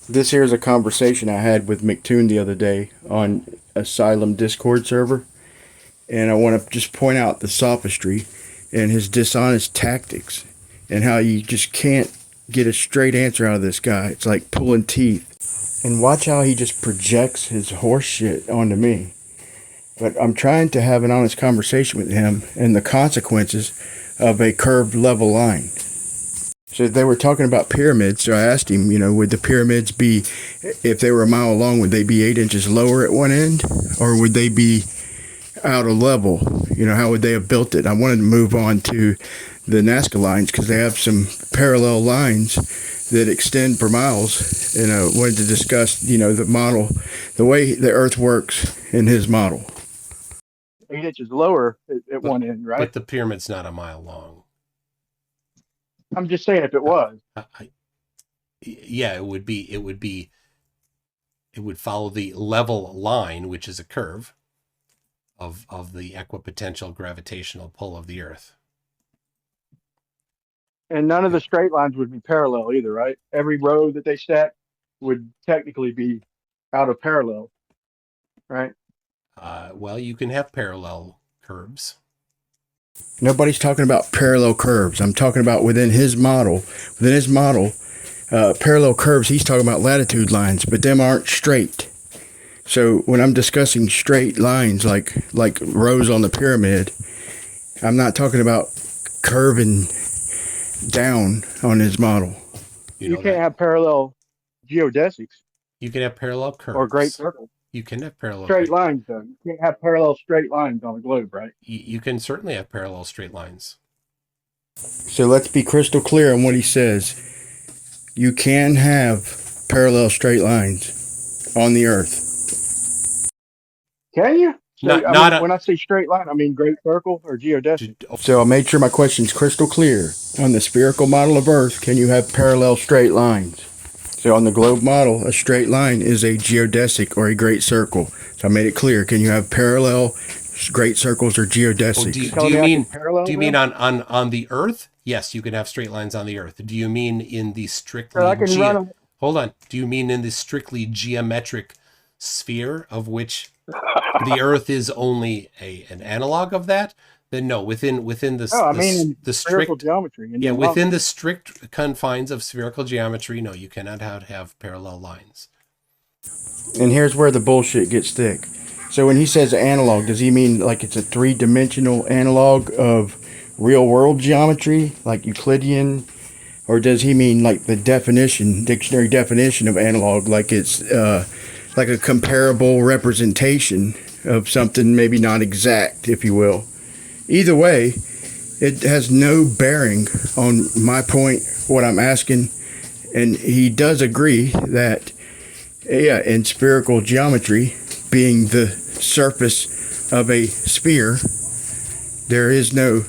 This here is a conversation I had with McToon the other day on Asylum Discord server, and I want to just point out the sophistry and his dishonest tactics, and how you just can't get a straight answer out of this guy. It's like pulling teeth. And watch how he just projects his horse shit onto me. But I'm trying to have an honest conversation with him and the consequences of a curved level line. So they were talking about pyramids. So I asked him, would the pyramids be, if they were a mile long, would they be 8 inches lower at one end, or would they be out of level? How would they have built it? I wanted to move on to the Nazca Lines because they have some parallel lines that extend for miles, and I wanted to discuss, the model, the way the Earth works in his model. 8 inches lower at one end, right? But the pyramid's not a mile long. I'm just saying if it was. Yeah, it would be. It would follow the level line, which is a curve of the equipotential gravitational pull of the Earth. And none of the straight lines would be parallel either, right? Every row that they stack would technically be out of parallel, right? Well, you can have parallel curves. Nobody's talking about parallel curves. I'm talking about within his model. Parallel curves, he's talking about latitude lines, but them aren't straight. So when I'm discussing straight lines like rows on the pyramid, I'm not talking about curving down on his model. You can't have parallel geodesics. You can have parallel curves. Or great circles. You can have parallel straight lines, though. You can't have parallel straight lines on a globe, right? You can certainly have parallel straight lines. So let's be crystal clear on what he says. You can have parallel straight lines on the Earth. Can you? So, when I say straight line, I mean great circle or geodesic. So I made sure my question's crystal clear. On the spherical model of Earth, can you have parallel straight lines? So on the globe model, a straight line is a geodesic or a great circle. So I made it clear. Can you have parallel great circles or geodesics? Do you mean on the Earth? Yes, you can have straight lines on the Earth. Do you mean in the strictly hold on? Do you mean in the strictly geometric sphere of which the Earth is only an analog of that? Then no, within the strict geometry. Within the strict confines of spherical geometry, no, you cannot have parallel lines. And here's where the bullshit gets thick. So when he says analog, does he mean like it's a three-dimensional analog of real-world geometry, like Euclidean, or does he mean like the dictionary definition of analog, like it's like a comparable representation of something maybe not exact, if you will? Either way, it has no bearing on my point, what I'm asking. And he does agree that, in spherical geometry, being the surface of a sphere, there is no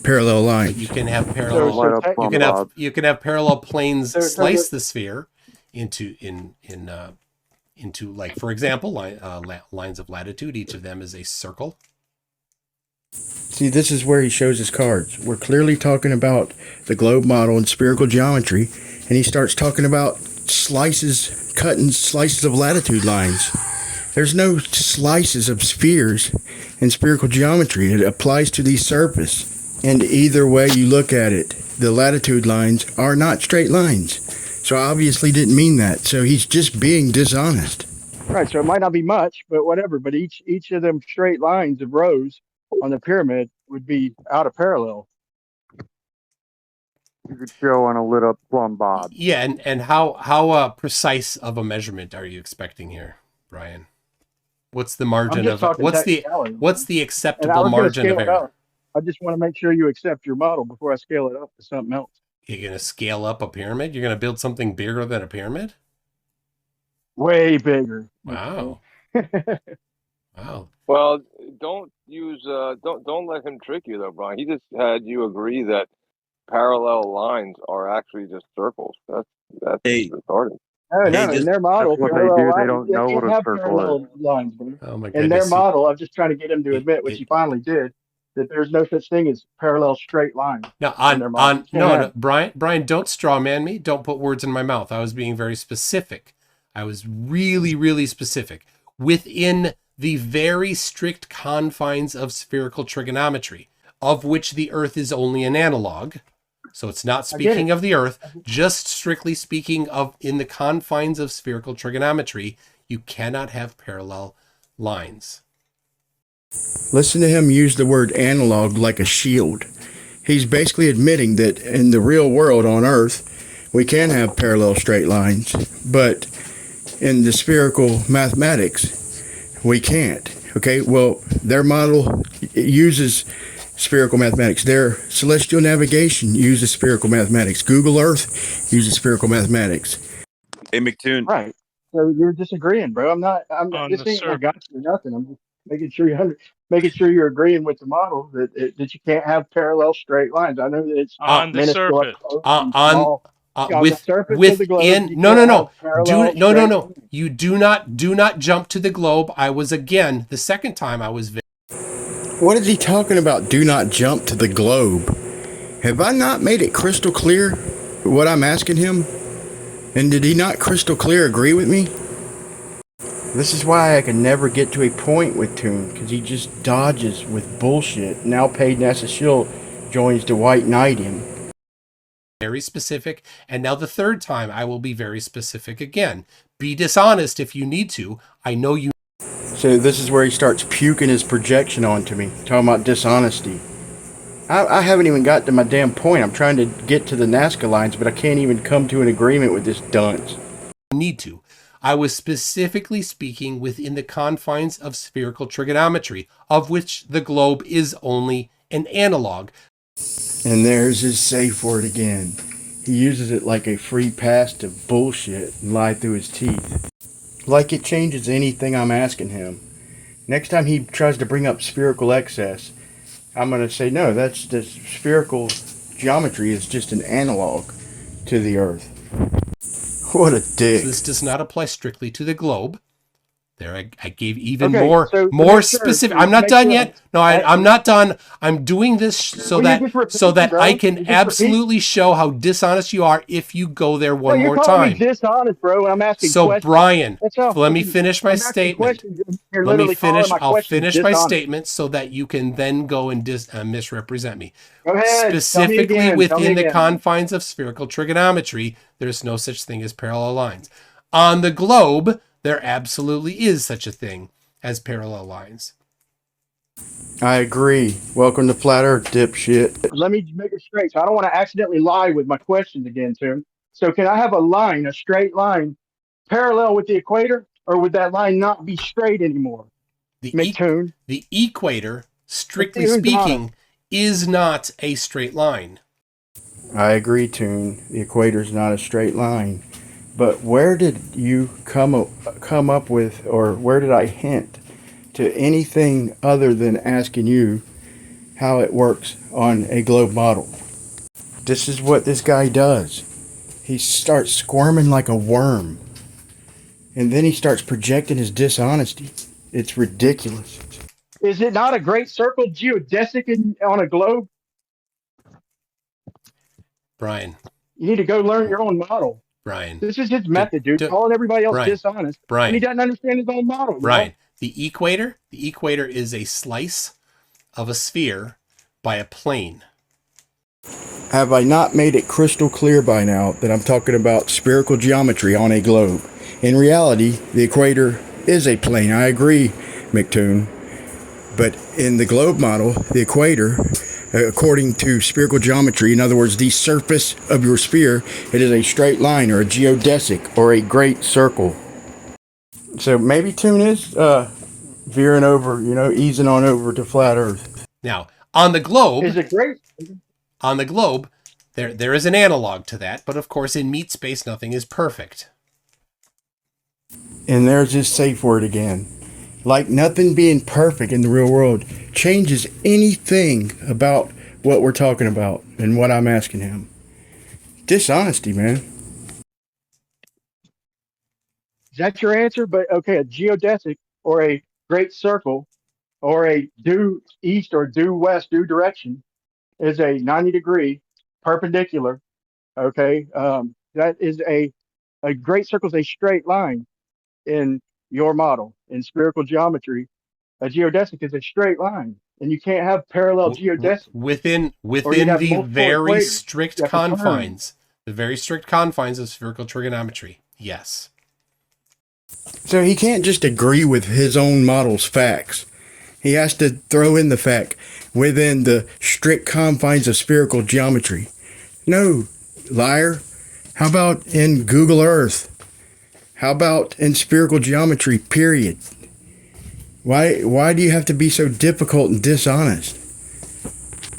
parallel line. You can have parallel. You can have parallel planes slice the sphere into like, for example, lines of latitude. Each of them is a circle. See, this is where he shows his cards. We're clearly talking about the globe model and spherical geometry, and he starts talking about cutting slices of latitude lines. There's no slices of spheres in spherical geometry. It applies to the surface. And either way you look at it, the latitude lines are not straight lines. So I obviously didn't mean that. So he's just being dishonest. Right, so it might not be much, but whatever. But each of them straight lines of rows on the pyramid would be out of parallel. You could show on a lit up plumb bob. Yeah, and how precise of a measurement are you expecting here, Brian? What's the margin of what's the acceptable margin of error? I just want to make sure you accept your model before I scale it up to something else. You're going to scale up a pyramid? You're going to build something bigger than a pyramid? Way bigger. Wow. Wow. Well, don't let him trick you though, Brian. He just had you agree that parallel lines are actually just circles. That's retarded. No, in their model, what they do. They don't know what a circle is. Lines, bro. Oh my goodness. In their model, I'm just trying to get him to admit, which he finally did. that there's no such thing as parallel straight lines Now, in their model. no, Brian, don't straw man me. Don't put words in my mouth. I was being very specific. I was really, really specific within the very strict confines of spherical trigonometry, of which the Earth is only an analog. So it's not speaking of the Earth, just strictly speaking of in the confines of spherical trigonometry, you cannot have parallel lines. Listen to him use the word analog like a shield. He's basically admitting that in the real world on Earth, we can have parallel straight lines, but in the spherical mathematics, we can't. Okay, well, their model uses spherical mathematics. Their celestial navigation uses spherical mathematics. Google Earth uses spherical mathematics. Hey, McToon. Right. So you're disagreeing, bro. I'm not. This ain't I got you or nothing. I'm just making sure you're agreeing with the model that you can't have parallel straight lines. I know that it's on the surface. No. You do not jump to the globe. I was again the second time I was. What is he talking about? Do not jump to the globe. Have I not made it crystal clear what I'm asking him? And did he not crystal clear agree with me? This is why I can never get to a point with Toon, because he just dodges with bullshit. Now paid NASA Shield joins the White Knight him. Very specific, and now the third time I will be very specific again. Be dishonest if you need to. I know you. So this is where he starts puking his projection onto me, talking about dishonesty. I haven't even got to my damn point. I'm trying to get to the Nazca Lines, but I can't even come to an agreement with this dunce. Need to. I was specifically speaking within the confines of spherical trigonometry, of which the globe is only an analog. And there's his safe word again. He uses it like a free pass to bullshit and lie through his teeth. Like it changes anything I'm asking him. Next time he tries to bring up spherical excess, I'm going to say, no, that's the spherical geometry is just an analog to the Earth. What a dick. This does not apply strictly to the globe. There, I gave even more specific. I'm not done yet. No, I'm not done. I'm doing this so that I can absolutely show how dishonest you are if you go there one more time. You're dishonest, bro. I'm asking questions. So, Brian, let me finish my statement. Let me finish. I'll finish my statement so that you can then go and misrepresent me. Go ahead. Specifically within the confines of spherical trigonometry, there's no such thing as parallel lines. On the globe, there absolutely is such a thing as parallel lines. I agree. Welcome to Flat Earth, dipshit. Let me make it straight. So I don't want to accidentally lie with my questions again, Tim. So can I have a line, a straight line, parallel with the equator, or would that line not be straight anymore? The equator, strictly speaking, is not a straight line. I agree, Toon. The equator is not a straight line. But where did you come up with, or where did I hint to anything other than asking you how it works on a globe model? This is what this guy does. He starts squirming like a worm. And then he starts projecting his dishonesty. It's ridiculous. Is it not a great circle geodesic on a globe? Brian. You need to go learn your own model. Brian. This is his method, dude. Calling everybody else dishonest. Brian. And he doesn't understand his own model. Brian, the equator is a slice of a sphere by a plane. Have I not made it crystal clear by now that I'm talking about spherical geometry on a globe? In reality, the equator is a plane. I agree, McToon. But in the globe model, the equator, according to spherical geometry, in other words, the surface of your sphere, it is a straight line or a geodesic or a great circle. So maybe Toon is veering over, easing on over to flat Earth. Now, on the globe, is it great? On the globe, there is an analog to that, but of course in meat space nothing is perfect. And there's his safe word again. Like nothing being perfect in the real world changes anything about what we're talking about and what I'm asking him. Dishonesty, man. Is that your answer? But okay, a geodesic or a great circle or a due east or due west, due direction is a 90-degree perpendicular. Okay. That is a great circle is a straight line in your model. In spherical geometry, a geodesic is a straight line, and you can't have parallel geodesics. Within or you'd have the multiple very equators. strict You have to turn. confines, the very strict confines of spherical trigonometry. Yes. So he can't just agree with his own model's facts. He has to throw in the fact within the strict confines of spherical geometry. No, liar. How about in Google Earth? How about in spherical geometry, period? Why do you have to be so difficult and dishonest?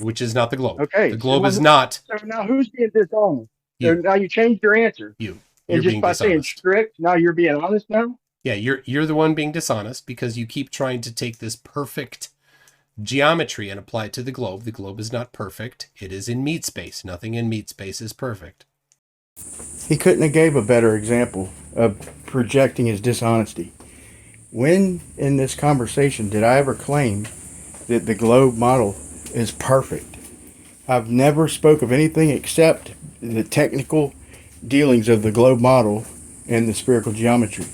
Which is not the globe. Okay. The globe is not. So now who's being dishonest? You. So now you changed your answer. You're and just being by dishonest. saying strict, now you're being honest now? Yeah, you're the one being dishonest because you keep trying to take this perfect geometry and apply it to the globe. The globe is not perfect. It is in meat space. Nothing in meat space is perfect. He couldn't have gave a better example of projecting his dishonesty. When in this conversation did I ever claim that the globe model is perfect? I've never spoke of anything except the technical dealings of the globe model and the spherical geometry.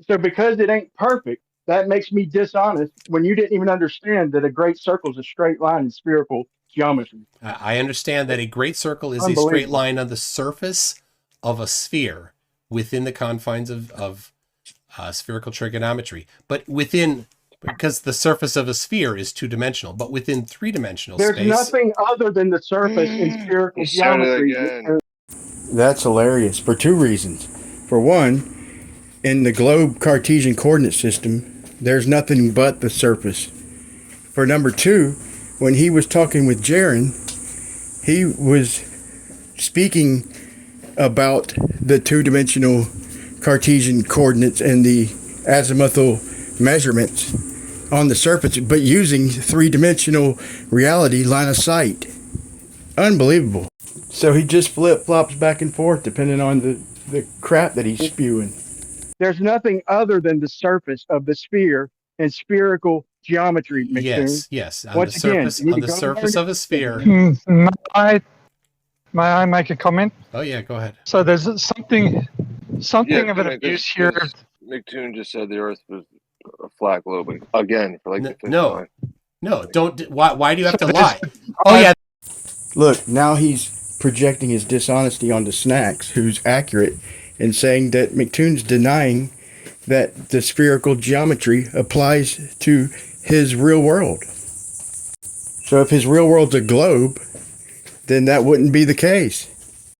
So because it ain't perfect, that makes me dishonest when you didn't even understand that a great circle is a straight line in spherical geometry. I understand that a great circle is a straight line on the surface of a sphere within the confines of spherical trigonometry. But because the surface of a sphere is two-dimensional, but within three-dimensional space... There's nothing other than the surface in spherical geometry. That's hilarious for two reasons. For one, in the globe Cartesian coordinate system, there's nothing but the surface. For number two, when he was talking with Jaron, he was speaking about the two-dimensional Cartesian coordinates and the azimuthal measurements on the surface, but using three-dimensional reality line of sight. Unbelievable. So he just flip-flops back and forth depending on the crap that he's spewing. There's nothing other than the surface of the sphere in spherical geometry, McToon. Yes. On the surface of a sphere. May I make a comment? Oh yeah, go ahead. So there's something of an abuse here. McToon just said the Earth was a flat globe again for like the fifth time. No, don't. Why do you have to lie? Oh yeah. Look, now he's projecting his dishonesty onto Snacks, who's accurate, and saying that McToon's denying that the spherical geometry applies to his real world. So if his real world's a globe, then that wouldn't be the case.